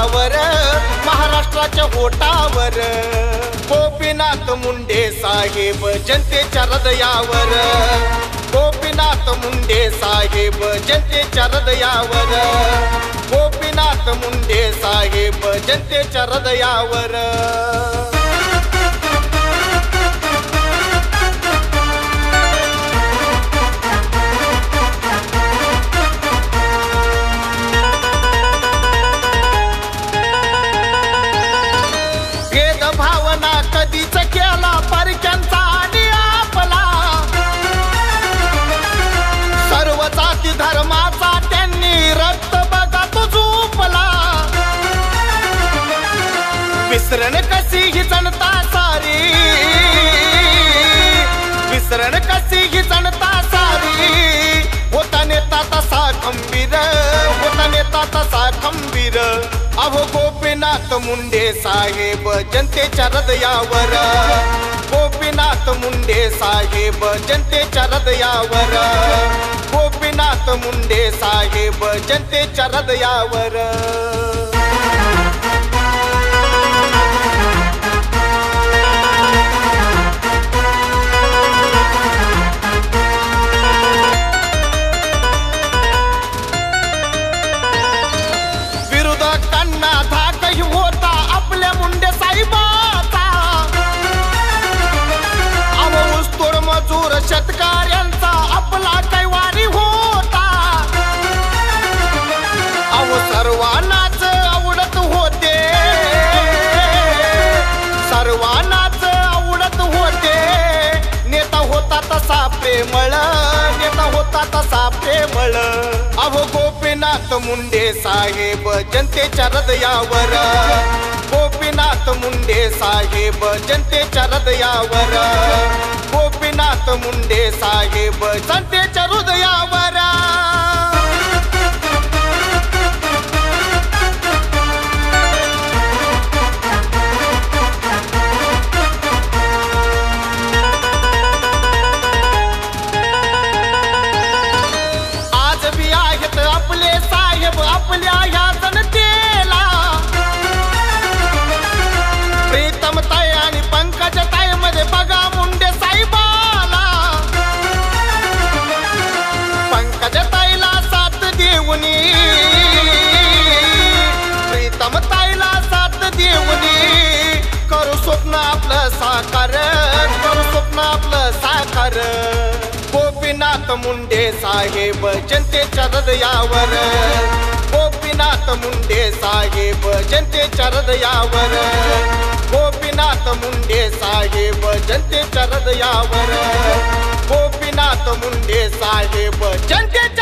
हृदयावर महाराष्ट्राच्या होटावर गोपीनाथ मुंडे साहेब जनतेच्या हृदयावर गोपीनाथ मुंडे साहेब जनतेच्या हृदयावर गोपीनाथ मुंडे साहेब जनतेच्या हृदयावर कधीच केला परक्यांचा आणि आपला सर्व जाती धर्माचा त्यांनी रक्त बघा तो झोपला विसरण कशी ही जनता सारी विसरण कशी ही जनता सारी होता नेता तसा खंबीर होता नेता तसा खंबीर अहो गोपीनाथ मुंडे साहेब जनतेच्या हृदयावर गोपीनाथ मुंडे साहेब जनतेच्या हृदयावर गोपीनाथ मुंडे साहेब जनतेच्या हृदयावर होता आपल्या मुंडे साहेबाचा अहो ऊसतोड मजूर शेतकऱ्यांचा आपला कैवारी होता अहो सर्वांनाच आवडत होते सर्वांनाच आवडत होते नेता होता तसा प्रेमळ नेता होता तसा प्रेमळ अहो गोपीनाथ मुंडे साहेब जनतेच्या हृदयावर गोपीनाथ मुंडे साहेब जनतेच्या हृदयावर गोपीनाथ मुंडे साहेब जनतेच्या हृदयावर आपले साहेब आपल्या या जनतेला प्रीतम ताई आणि पंकज ताई मध्ये बघा मुंडे साहेबाला पंकज ताईला साथ देऊनी प्रीतम ताईला साथ देऊनी करू स्वप्न आपलं साकार करू स्वप्न आपलं साकार गोपीनाथ मुंडे साहेब जनतेच्या हृदयावर गोपीनाथ मुंडे साहेब जनतेच्या हृदयावर गोपीनाथ मुंडे साहेब जनतेच्या हृदयावर गोपीनाथ मुंडे साहेब जनतेच्या